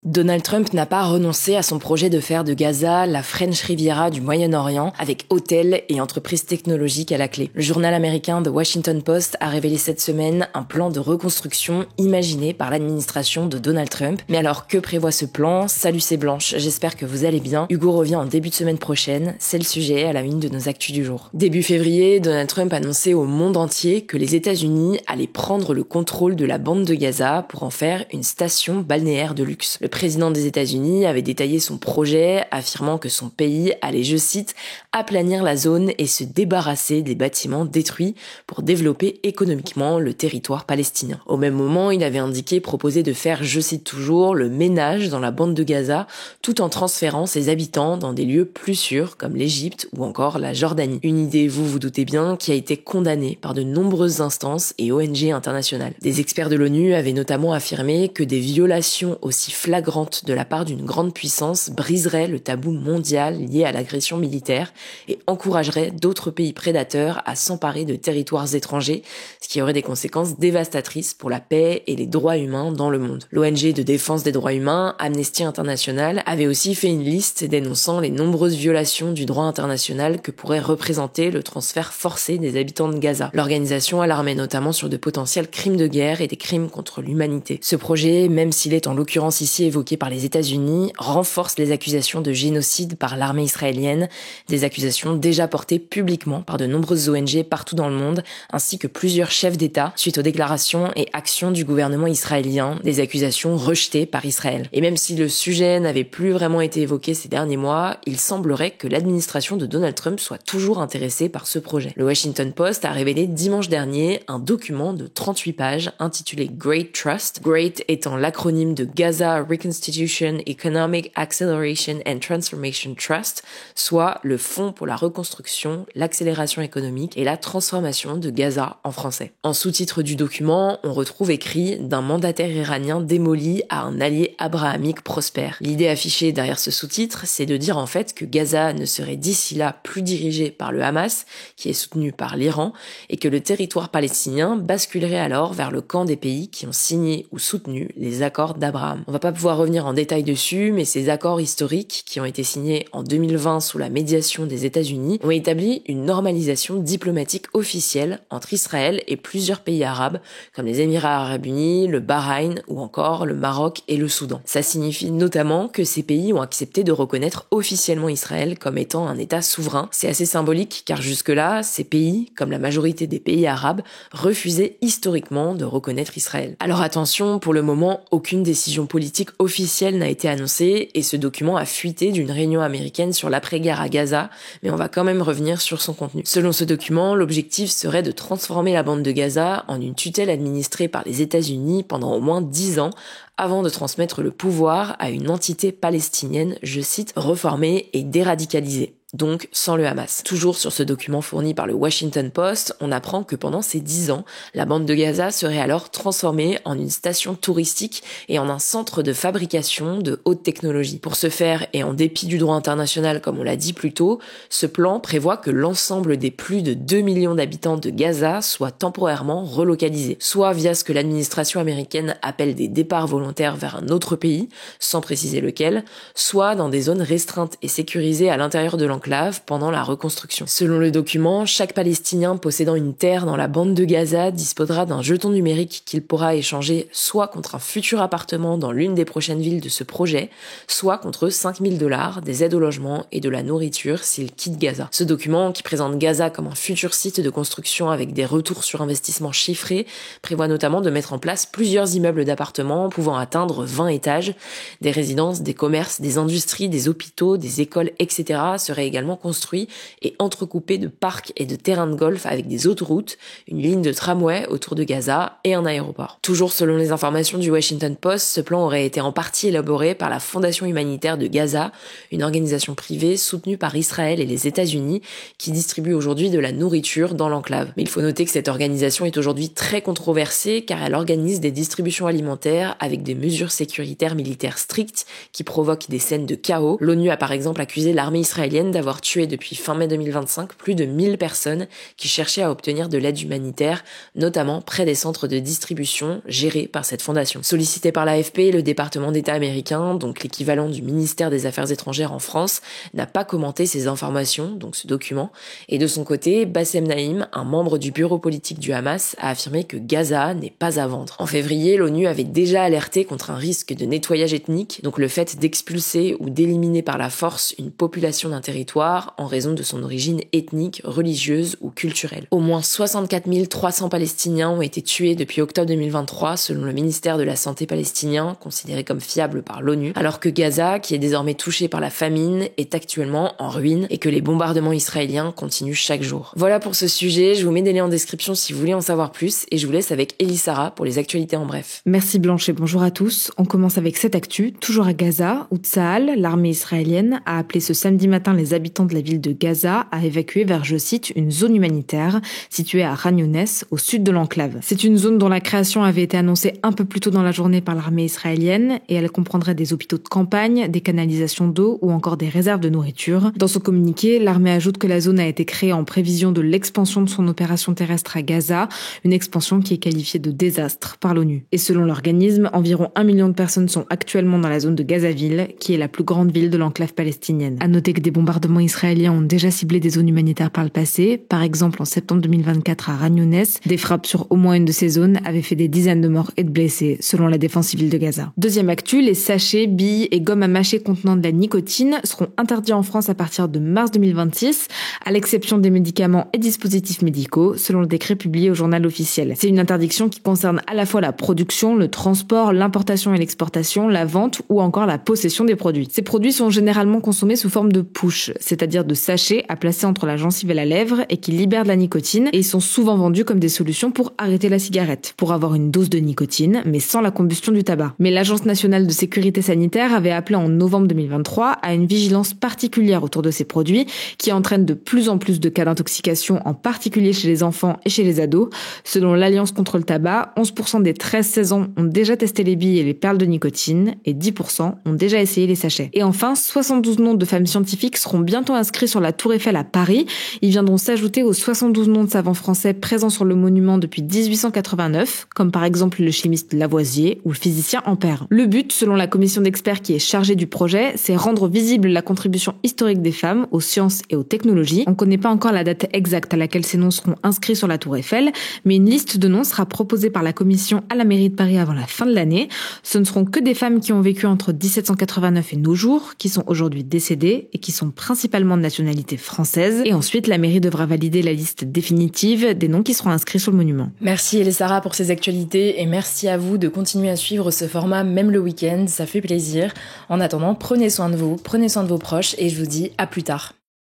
Donald Trump n'a pas renoncé à son projet de faire de Gaza la French Riviera du Moyen-Orient, avec hôtels et entreprises technologiques à la clé. Le journal américain The Washington Post a révélé cette semaine un plan de reconstruction imaginé par l'administration de Donald Trump. Mais alors, que prévoit ce plan? Salut, c'est Blanche, j'espère que vous allez bien. Hugo revient en début de semaine prochaine, c'est le sujet à la une de nos actus du jour. Début février, Donald Trump annonçait au monde entier que les États-Unis allaient prendre le contrôle de la bande de Gaza pour en faire une station balnéaire de luxe. Le président des États-Unis avait détaillé son projet, affirmant que son pays allait, je cite, aplanir la zone et se débarrasser des bâtiments détruits pour développer économiquement le territoire palestinien. Au même moment, il avait indiqué proposer de faire, je cite toujours, le ménage dans la bande de Gaza, tout en transférant ses habitants dans des lieux plus sûrs comme l'Égypte ou encore la Jordanie. Une idée, vous doutez bien, qui a été condamnée par de nombreuses instances et ONG internationales. Des experts de l'ONU avaient notamment affirmé que des violations aussi flagrantes de la part d'une grande puissance briserait le tabou mondial lié à l'agression militaire et encouragerait d'autres pays prédateurs à s'emparer de territoires étrangers, ce qui aurait des conséquences dévastatrices pour la paix et les droits humains dans le monde. L'ONG de défense des droits humains, Amnesty International, avait aussi fait une liste dénonçant les nombreuses violations du droit international que pourrait représenter le transfert forcé des habitants de Gaza. L'organisation alarmait notamment sur de potentiels crimes de guerre et des crimes contre l'humanité. Ce projet, même s'il est en l'occurrence ici évoqué par les États-Unis, renforce les accusations de génocide par l'armée israélienne, des accusations déjà portées publiquement par de nombreuses ONG partout dans le monde, ainsi que plusieurs chefs d'État, suite aux déclarations et actions du gouvernement israélien, des accusations rejetées par Israël. Et même si le sujet n'avait plus vraiment été évoqué ces derniers mois, il semblerait que l'administration de Donald Trump soit toujours intéressée par ce projet. Le Washington Post a révélé dimanche dernier un document de 38 pages intitulé Great Trust, Great étant l'acronyme de Gaza Reconstitution Economic Acceleration and Transformation Trust, soit le Fonds pour la reconstruction, l'accélération économique et la transformation de Gaza en français. En sous-titre du document, on retrouve écrit d'un mandataire iranien démoli à un allié abrahamique prospère. L'idée affichée derrière ce sous-titre, c'est de dire en fait que Gaza ne serait d'ici là plus dirigé par le Hamas, qui est soutenu par l'Iran, et que le territoire palestinien basculerait alors vers le camp des pays qui ont signé ou soutenu les accords d'Abraham. On va pas pouvoir revenir en détail dessus, mais ces accords historiques, qui ont été signés en 2020 sous la médiation des États-Unis, ont établi une normalisation diplomatique officielle entre Israël et plusieurs pays arabes, comme les Émirats arabes unis, le Bahreïn ou encore le Maroc et le Soudan. Ça signifie notamment que ces pays ont accepté de reconnaître officiellement Israël comme étant un État souverain. C'est assez symbolique car jusque-là, ces pays, comme la majorité des pays arabes, refusaient historiquement de reconnaître Israël. Alors attention, pour le moment, aucune décision politique officielle n'a été annoncée et ce document a fuité d'une réunion américaine sur l'après-guerre à Gaza, mais on va quand même revenir sur son contenu. Selon ce document, l'objectif serait de transformer la bande de Gaza en une tutelle administrée par les États-Unis pendant au moins 10 ans avant de transmettre le pouvoir à une entité palestinienne, je cite, reformée et déradicalisée. Donc sans le Hamas. Toujours sur ce document fourni par le Washington Post, on apprend que pendant ces 10 ans, la bande de Gaza serait alors transformée en une station touristique et en un centre de fabrication de haute technologie. Pour ce faire, et en dépit du droit international comme on l'a dit plus tôt, ce plan prévoit que l'ensemble des plus de 2 millions d'habitants de Gaza soient temporairement relocalisés, soit via ce que l'administration américaine appelle des départs volontaires vers un autre pays, sans préciser lequel, soit dans des zones restreintes et sécurisées à l'intérieur de l'enclave pendant la reconstruction. Selon le document, chaque Palestinien possédant une terre dans la bande de Gaza disposera d'un jeton numérique qu'il pourra échanger soit contre un futur appartement dans l'une des prochaines villes de ce projet, soit contre $5 000, des aides au logement et de la nourriture s'il quitte Gaza. Ce document, qui présente Gaza comme un futur site de construction avec des retours sur investissement chiffrés, prévoit notamment de mettre en place plusieurs immeubles d'appartements pouvant atteindre 20 étages. Des résidences, des commerces, des industries, des hôpitaux, des écoles, etc. seraient également construit et entrecoupé de parcs et de terrains de golf avec des autoroutes, une ligne de tramway autour de Gaza et un aéroport. Toujours selon les informations du Washington Post, ce plan aurait été en partie élaboré par la Fondation humanitaire de Gaza, une organisation privée soutenue par Israël et les États-Unis qui distribue aujourd'hui de la nourriture dans l'enclave. Mais il faut noter que cette organisation est aujourd'hui très controversée car elle organise des distributions alimentaires avec des mesures sécuritaires militaires strictes qui provoquent des scènes de chaos. L'ONU a par exemple accusé l'armée israélienne avoir tué depuis fin mai 2025 plus de 1000 personnes qui cherchaient à obtenir de l'aide humanitaire, notamment près des centres de distribution gérés par cette fondation. Sollicité par l'AFP, le département d'État américain, donc l'équivalent du ministère des Affaires étrangères en France, n'a pas commenté ces informations, donc ce document, et de son côté, Bassem Naïm, un membre du bureau politique du Hamas, a affirmé que Gaza n'est pas à vendre. En février, l'ONU avait déjà alerté contre un risque de nettoyage ethnique, donc le fait d'expulser ou d'éliminer par la force une population d'un territoire en raison de son origine ethnique, religieuse ou culturelle. Au moins 64 300 Palestiniens ont été tués depuis octobre 2023 selon le ministère de la Santé palestinien, considéré comme fiable par l'ONU, alors que Gaza, qui est désormais touché par la famine, est actuellement en ruine et que les bombardements israéliens continuent chaque jour. Voilà pour ce sujet, je vous mets des liens en description si vous voulez en savoir plus et je vous laisse avec Elisara pour les actualités en bref. Merci Blanche et bonjour à tous. On commence avec cette actu, toujours à Gaza, où Tsahal, l'armée israélienne, a appelé ce samedi matin les habitants de la ville de Gaza à évacuer vers, je cite, une zone humanitaire située à Khan Younes, au sud de l'enclave. C'est une zone dont la création avait été annoncée un peu plus tôt dans la journée par l'armée israélienne et elle comprendrait des hôpitaux de campagne, des canalisations d'eau ou encore des réserves de nourriture. Dans son communiqué, l'armée ajoute que la zone a été créée en prévision de l'expansion de son opération terrestre à Gaza, une expansion qui est qualifiée de désastre par l'ONU. Et selon l'organisme, environ 1 million de personnes sont actuellement dans la zone de Gazaville, qui est la plus grande ville de l'enclave palestinienne. À noter que des bombardements israéliens ont déjà ciblé des zones humanitaires par le passé, par exemple en septembre 2024 à Khan Younes, des frappes sur au moins une de ces zones avaient fait des dizaines de morts et de blessés, selon la défense civile de Gaza. Deuxième actu, les sachets, billes et gommes à mâcher contenant de la nicotine seront interdits en France à partir de mars 2026, à l'exception des médicaments et dispositifs médicaux, selon le décret publié au journal officiel. C'est une interdiction qui concerne à la fois la production, le transport, l'importation et l'exportation, la vente ou encore la possession des produits. Ces produits sont généralement consommés sous forme de push, c'est-à-dire de sachets à placer entre la gencive et la lèvre et qui libèrent de la nicotine, et ils sont souvent vendus comme des solutions pour arrêter la cigarette, pour avoir une dose de nicotine, mais sans la combustion du tabac. Mais l'Agence nationale de sécurité sanitaire avait appelé en novembre 2023 à une vigilance particulière autour de ces produits, qui entraînent de plus en plus de cas d'intoxication, en particulier chez les enfants et chez les ados. Selon l'Alliance contre le tabac, 11% des 13-16 ans ont déjà testé les billes et les perles de nicotine, et 10% ont déjà essayé les sachets. Et enfin, 72 noms de femmes scientifiques seront bientôt inscrits sur la Tour Eiffel à Paris. Ils viendront s'ajouter aux 72 noms de savants français présents sur le monument depuis 1889, comme par exemple le chimiste Lavoisier ou le physicien Ampère. Le but, selon la commission d'experts qui est chargée du projet, c'est rendre visible la contribution historique des femmes aux sciences et aux technologies. On ne connaît pas encore la date exacte à laquelle ces noms seront inscrits sur la Tour Eiffel, mais une liste de noms sera proposée par la commission à la mairie de Paris avant la fin de l'année. Ce ne seront que des femmes qui ont vécu entre 1789 et nos jours, qui sont aujourd'hui décédées et qui sont principalement de nationalité française. Et ensuite, la mairie devra valider la liste définitive des noms qui seront inscrits sur le monument. Merci Elisara pour ces actualités et merci à vous de continuer à suivre ce format même le week-end, ça fait plaisir. En attendant, prenez soin de vous, prenez soin de vos proches et je vous dis à plus tard.